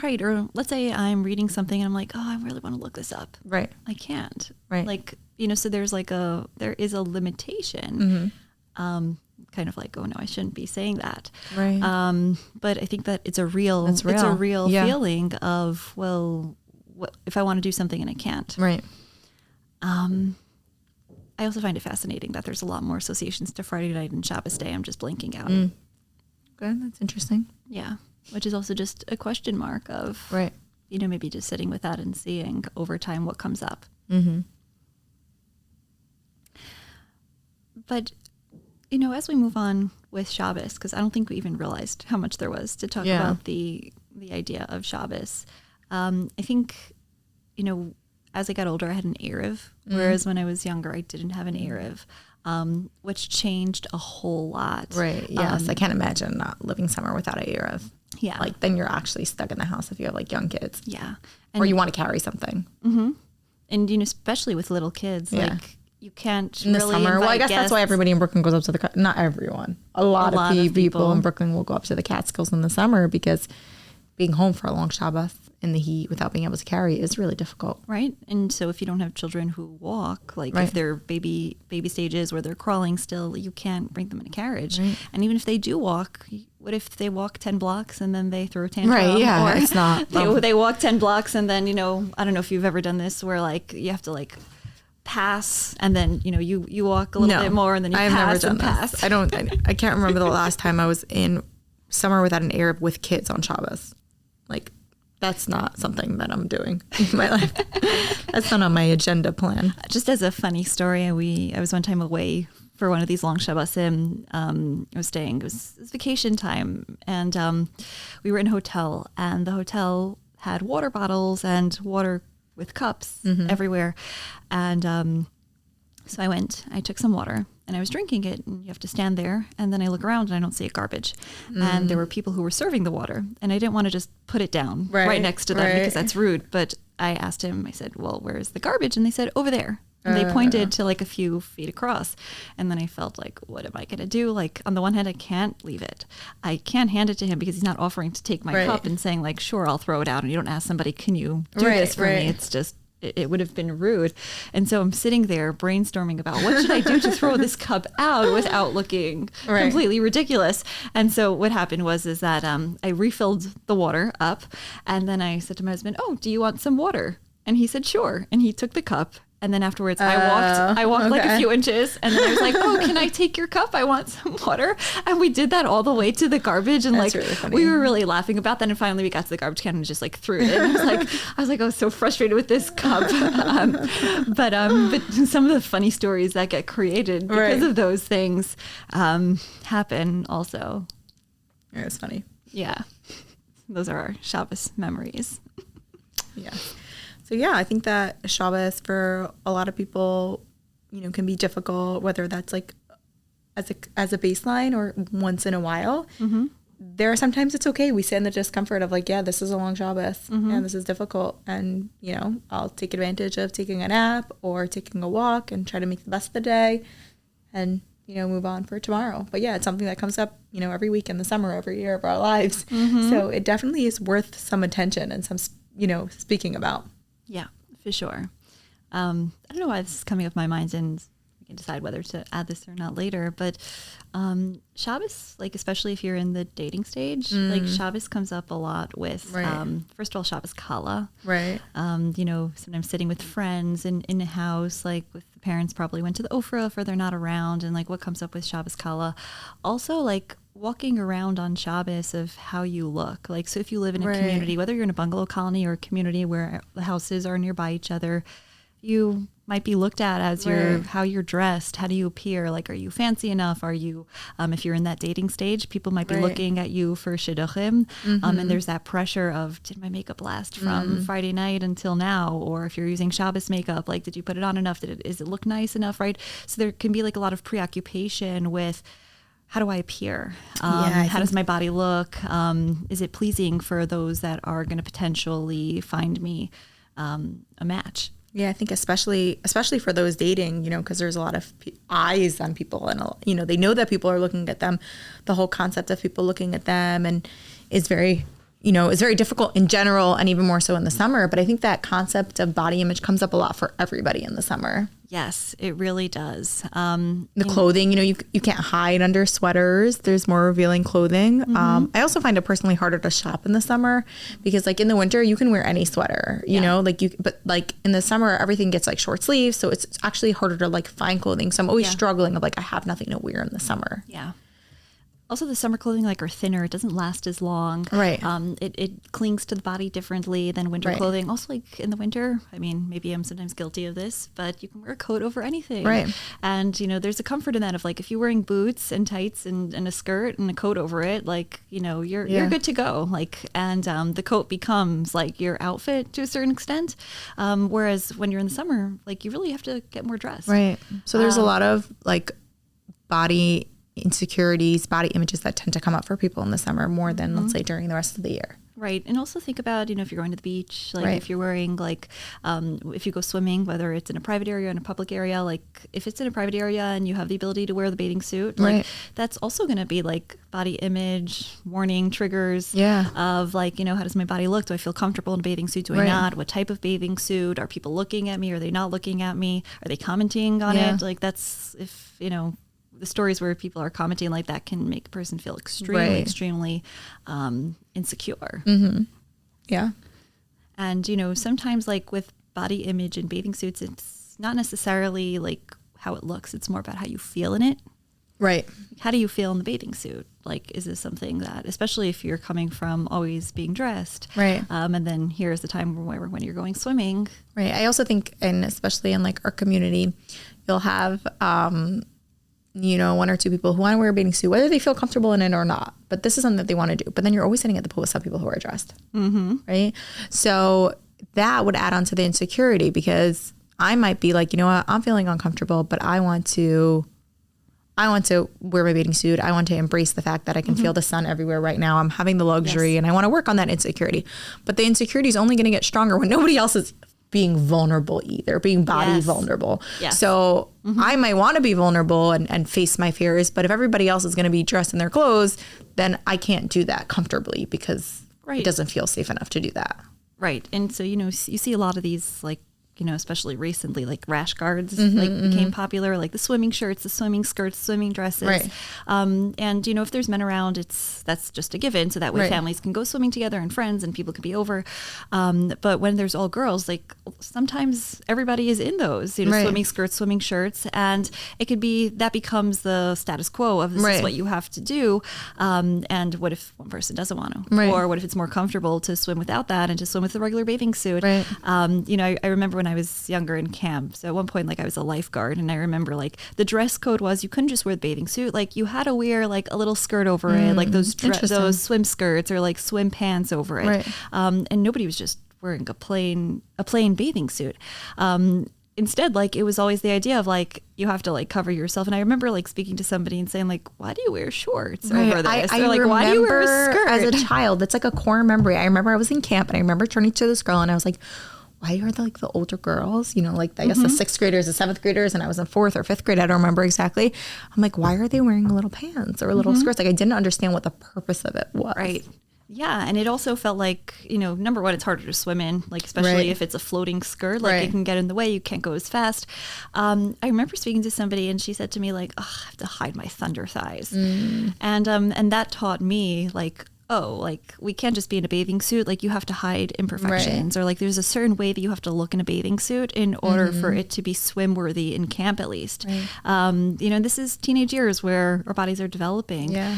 Right. Or let's say I'm reading something and I'm like, oh, I really want to look this up. Right. I can't. Right. Like, so there is a limitation. Kind of like, oh no, I shouldn't be saying that. Right. But I think that it's a real feeling of, well, what if I want to do something and I can't? Right. I also find it fascinating that there's a lot more associations to Friday night and Shabbos day. I'm just blanking out. Good. That's interesting. Yeah. Which is also just a question mark of, maybe just sitting with that and seeing over time what comes up. But, as we move on with Shabbos, because I don't think we even realized how much there was to talk about the idea of Shabbos. I think, as I got older, I had an Erev, whereas when I was younger, I didn't have an Erev. Which changed a whole lot. Right. Yes. I can't imagine not living somewhere without a Erev. Yeah. Like then you're actually stuck in the house if you have like young kids. Yeah. Or you want to carry something. And, especially with little kids, like you can't in the really summer. Well, I guess guests. that's why everybody in Brooklyn goes up to the, not everyone. A lot of people in Brooklyn will go up to the Catskills in the summer because being home for a long Shabbos in the heat without being able to carry is really difficult. Right. And so if you don't have children who walk, like if they're baby stages where they're crawling still, you can't bring them in a carriage. Right. And even if they do walk, what if they walk 10 blocks and then they throw a tantrum? Right. Yeah. Or it's not. They walk 10 blocks and then, I don't know if you've ever done this where like you have to like pass and then, you walk a little bit more and then you pass and pass. I can't remember the last time I was in summer without an Arab with kids on Shabbos. Like, that's not something that I'm doing in my life. That's not on my agenda plan. Just as a funny story, I was one time away for one of these long Shabbosim. I was staying, it was vacation time, and we were in a hotel, and the hotel had water bottles and water with cups everywhere. And so I took some water and I was drinking it, and you have to stand there. And then I look around and I don't see a garbage. And there were people who were serving the water, and I didn't want to just put it down right next to them because that's rude. But I asked him, I said, well, where's the garbage? And they said, over there. And they pointed to like a few feet across. And then I felt like, what am I going to do? Like, on the one hand, I can't leave it. I can't hand it to him because he's not offering to take my cup and saying like, sure, I'll throw it out. And you don't ask somebody, can you do this for me? It's just, it would have been rude. And so I'm sitting there brainstorming about what should I do to throw this cup out without looking completely ridiculous. And so what happened is that I refilled the water up. And then I said to my husband, oh, do you want some water? And he said, sure. And he took the cup. And then afterwards, I walked like a few inches, and then I was like, "Oh, can I take your cup? I want some water." And we did that all the way to the garbage, and That's like really funny. we were really laughing about that. And finally, we got to the garbage can and just like threw it in. I was like, I was so frustrated with this cup. But some of the funny stories that get created because of those things happen also. Yeah, it's funny. Yeah, those are our Shabbos memories. Yeah. So yeah, I think that Shabbos for a lot of people, can be difficult, whether that's like as a baseline or once in a while. Mm-hmm. There are sometimes it's okay. We sit in the discomfort of like, yeah, this is a long Shabbos and this is difficult. And, I'll take advantage of taking a nap or taking a walk and try to make the best of the day and, move on for tomorrow. But yeah, it's something that comes up, every week in the summer, every year of our lives. Mm-hmm. So it definitely is worth some attention and some, speaking about. Yeah, for sure. I don't know why this is coming up my mind, and we can decide whether to add this or not later. But Shabbos, like especially if you're in the dating stage, like Shabbos comes up a lot with, first of all, Shabbos Kala. Right. Sometimes sitting with friends in a house, like with the parents probably went to the Ofra if they're not around, and like what comes up with Shabbos Kala. Also, like walking around on Shabbos of how you look. Like, so if you live in a community, whether you're in a bungalow colony or a community where the houses are nearby each other, you might be looked at as how you're dressed. How do you appear? Like, are you fancy enough? Are you, if you're in that dating stage, people might be looking at you for shidduchim. And there's that pressure of, did my makeup last from Friday night until now? Or if you're using Shabbos makeup, like, did you put it on enough? Is it look nice enough? Right. So there can be like a lot of preoccupation with, how do I appear? How does my body look? Is it pleasing for those that are going to potentially find me a match? Yeah, I think especially for those dating, because there's a lot of eyes on people and, they know that people are looking at them. The whole concept of people looking at them and is very, is very difficult in general and even more so in the summer. But I think that concept of body image comes up a lot for everybody in the summer. Yes, it really does. The clothing, you can't hide under sweaters. There's more revealing clothing. I also find it personally harder to shop in the summer because like in the winter, you can wear any sweater, but like in the summer, everything gets like short sleeves. So it's actually harder to like find clothing. So I'm always struggling of like, I have nothing to wear in the summer. Yeah. Also, the summer clothing like are thinner. It doesn't last as long. Right. It clings to the body differently than winter clothing. Also, like in the winter, I mean, maybe I'm sometimes guilty of this, but you can wear a coat over anything. Right. And, there's a comfort in that of like, if you're wearing boots and tights and a skirt and a coat over it, like, you're good to go. Like, and the coat becomes like your outfit to a certain extent. Whereas when you're in the summer, like you really have to get more dressed. Right. So there's a lot of like body insecurities, body images that tend to come up for people in the summer more than let's say during the rest of the year. Right. And also think about, if you're going to the beach, like if you're wearing like, if you go swimming, whether it's in a private area or in a public area, like if it's in a private area and you have the ability to wear the bathing suit, like that's also going to be like body image, warning triggers of like, how does my body look? Do I feel comfortable in a bathing suit? Do I not? What type of bathing suit? Are people looking at me? Are they not looking at me? Are they commenting on it? Like that's if, the stories where people are commenting like that can make a person feel extremely insecure. Mm-hmm. Yeah. And, sometimes like with body image and bathing suits, it's not necessarily like how it looks. It's more about how you feel in it. Right. How do you feel in the bathing suit? Like, is this something that, especially if you're coming from always being dressed, right? And then here's the time when you're going swimming. Right. I also think, and especially in like our community, you'll have, one or two people who want to wear a bathing suit, whether they feel comfortable in it or not. But this is something that they want to do. But then you're always sitting at the pool with some people who are dressed. Mm-hmm. Right. So that would add on to the insecurity because I might be like, I'm feeling uncomfortable, but I want to wear my bathing suit. I want to embrace the fact that I can feel the sun everywhere right now. I'm having the luxury and I want to work on that insecurity. But the insecurity is only going to get stronger when nobody else is being vulnerable either, being body vulnerable. Yes. So I might want to be vulnerable and face my fears, but if everybody else is going to be dressed in their clothes, then I can't do that comfortably because it doesn't feel safe enough to do that. Right. And so, you see a lot of these, like, especially recently, like rash guards became popular, like the swimming shirts, the swimming skirts, swimming dresses. Right. And, if there's men around, that's just a given. So that way families can go swimming together and friends and people can be over. But when there's all girls, like sometimes everybody is in those, swimming skirts, swimming shirts. And it could be that becomes the status quo of this is what you have to do. And what if one person doesn't want to? Right. Or what if it's more comfortable to swim without that and just swim with the regular bathing suit? Right. I remember when I was younger in camp. So at one point, like I was a lifeguard, and I remember like the dress code was you couldn't just wear the bathing suit. Like you had to wear like a little skirt over it, like those swim skirts or like swim pants over it. Right. And nobody was just wearing a plain bathing suit. Instead, like it was always the idea of like you have to like cover yourself. And I remember like speaking to somebody and saying like, why do you wear shorts over this? I like, why do you wear a skirt? As a child, that's like a core memory. I remember I was in camp and I remember turning to this girl and I was like, why are like the older girls, like I guess the 6th graders, the 7th graders, and I was in 4th or 5th grade, I don't remember exactly. I'm like, why are they wearing little pants or little skirts? Like I didn't understand what the purpose of it was. Right. Yeah. And it also felt like, number one, it's harder to swim in, like especially if it's a floating skirt, like it can get in the way, you can't go as fast. I remember speaking to somebody and she said to me like, I have to hide my thunder thighs. And that taught me like, like we can't just be in a bathing suit. Like you have to hide imperfections or like there's a certain way that you have to look in a bathing suit in order for it to be swim worthy in camp, at least. Right. This is teenage years where our bodies are developing. Yeah.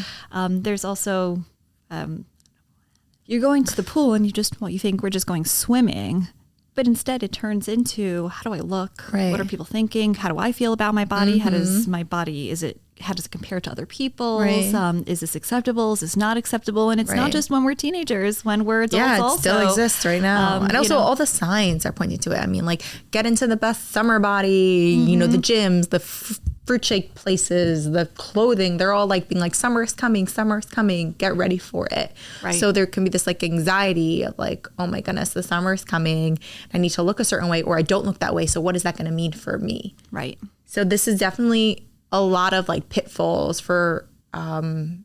There's also, you're going to the pool and you think we're just going swimming, but instead it turns into, how do I look? Right. What are people thinking? How do I feel about my body? How does my body, how does it compare to other people's? Right. Is this acceptable? Is this not acceptable? And it's not just when we're teenagers, when we're adults also. Yeah, it still exists right now. And also all the signs are pointing to it. I mean, like get into the best summer body, the gyms, the fruit shake places, the clothing, they're all like being like, summer's coming, get ready for it. Right. So there can be this like anxiety of like, oh my goodness, the summer's coming. I need to look a certain way or I don't look that way. So what is that going to mean for me? Right. So this is definitely a lot of like pitfalls for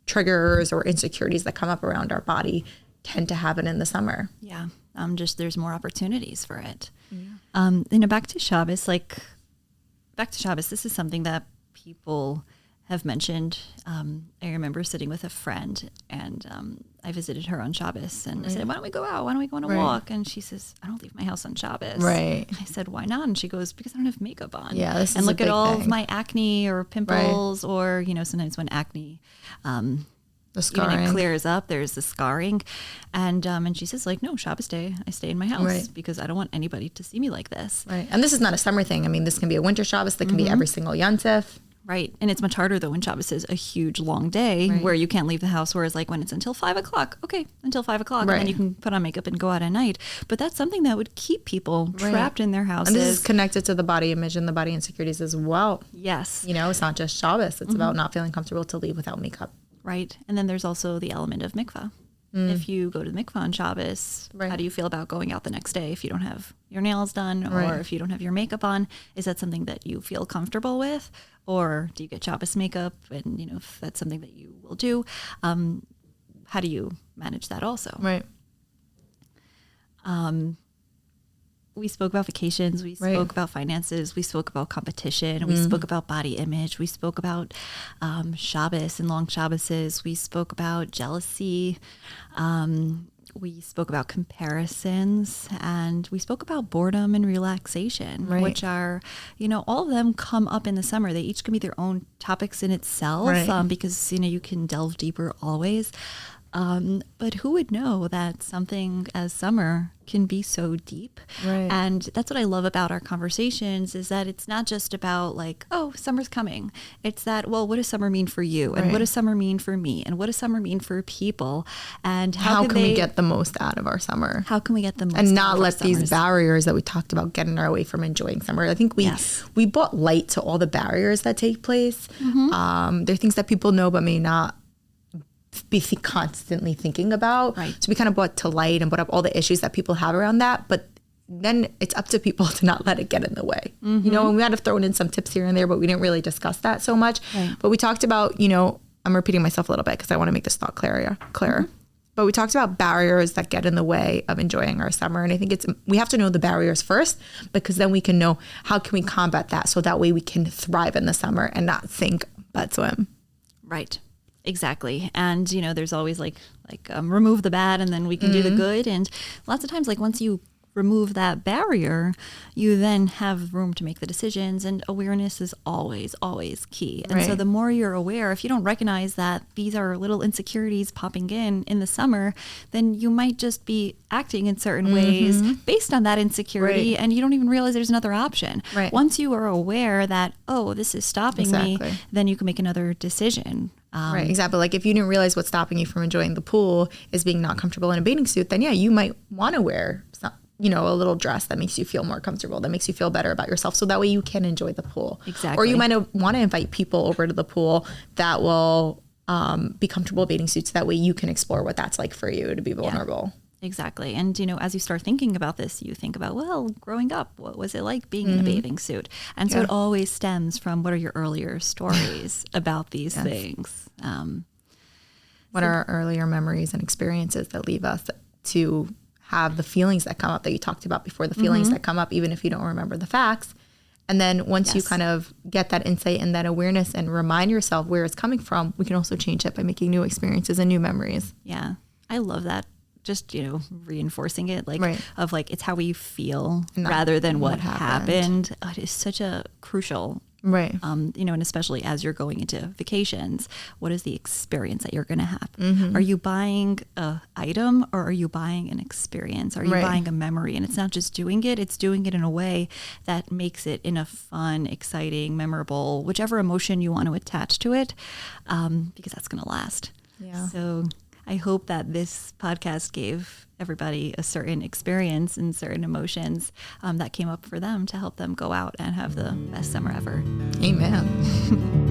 triggers or insecurities that come up around our body tend to happen in the summer. Yeah. There's more opportunities for it. Yeah. Back to Shabbos, this is something that people have mentioned. I remember sitting with a friend and I visited her on Shabbos and I said, why don't we go out? Why don't we go on a walk? And she says, I don't leave my house on Shabbos. Right. And I said, why not? And she goes, because I don't have makeup on. Yeah, this is and look at all thing. Of my acne or pimples or, sometimes when acne, the scarring. Even it clears up, there's the scarring. And she says like, no, Shabbos day, I stay in my house because I don't want anybody to see me like this. Right. And this is not a summer thing. I mean, this can be a winter Shabbos. That can be every single Yontif. Right. And it's much harder though when Shabbos is a huge long day where you can't leave the house. Whereas like when it's until 5 o'clock, okay, until 5 o'clock. And then you can put on makeup and go out at night. But that's something that would keep people trapped in their houses. And this is connected to the body image and the body insecurities as well. Yes. It's not just Shabbos. It's about not feeling comfortable to leave without makeup. Right. And then there's also the element of mikvah. If you go to the mikvah on Shabbos, how do you feel about going out the next day if you don't have your nails done or if you don't have your makeup on? Is that something that you feel comfortable with? Or do you get Shabbos makeup? And, if that's something that you will do, how do you manage that also? Right. We spoke about vacations. We spoke about finances. We spoke about competition. We spoke about body image. We spoke about Shabbos and long Shabboses. We spoke about jealousy. We spoke about comparisons. And we spoke about boredom and relaxation, which are, all of them come up in the summer. They each can be their own topics in itself because, you can delve deeper always. But who would know that something as summer can be so deep? Right. And that's what I love about our conversations is that it's not just about like, oh, summer's coming. It's that, well, what does summer mean for you? And what does summer mean for me? And what does summer mean for people? And how can we get the most out of our summer? How can we get the most and not let these barriers that we talked about get in our way from enjoying summer? I think we brought light to all the barriers that take place. There are things that people know but may not be constantly thinking about. Right. So we kind of brought to light and brought up all the issues that people have around that. But then it's up to people to not let it get in the way. You know, and we might have thrown in some tips here and there, but we didn't really discuss that so much. Right. But we talked about, you know, I'm repeating myself a little bit because I want to make this thought clearer. But we talked about barriers that get in the way of enjoying our summer. And I think we have to know the barriers first, because then we can know how can we combat that, so that way we can thrive in the summer and not sink but swim. Right. Exactly. And, you know, there's always like remove the bad and then we can do the good. And lots of times, like once you remove that barrier, you then have room to make the decisions, and awareness is always, always key. And so the more you're aware, if you don't recognize that these are little insecurities popping in the summer, then you might just be acting in certain ways based on that insecurity, and you don't even realize there's another option. Once you are aware that, oh, this is stopping me, then you can make another decision. Right, exactly. Like if you didn't realize what's stopping you from enjoying the pool is being not comfortable in a bathing suit, then yeah, you might want to wear you know, a little dress that makes you feel more comfortable, that makes you feel better about yourself, so that way you can enjoy the pool. Exactly. Or you might want to invite people over to the pool that will be comfortable bathing suits. That way you can explore what that's like for you to be vulnerable. Yeah, exactly. And, you know, as you start thinking about this, you think about, well, growing up, what was it like being in a bathing suit? And so it always stems from what are your earlier stories about these things? What are our earlier memories and experiences that leave us to have the feelings that come up that you talked about before, the feelings that come up, even if you don't remember the facts. And then once you kind of get that insight and that awareness and remind yourself where it's coming from, we can also change it by making new experiences and new memories. Yeah. I love that. Just, you know, reinforcing it, like of like, it's how we feel rather than what happened. It is such a crucial, you know, and especially as you're going into vacations, what is the experience that you're going to have? Are you buying a item, or are you buying an experience? Are you buying a memory? And it's not just doing it, it's doing it in a way that makes it in a fun, exciting, memorable, whichever emotion you want to attach to it, because that's going to last. Yeah. So I hope that this podcast gave everybody a certain experience and certain emotions that came up for them to help them go out and have the best summer ever. Amen.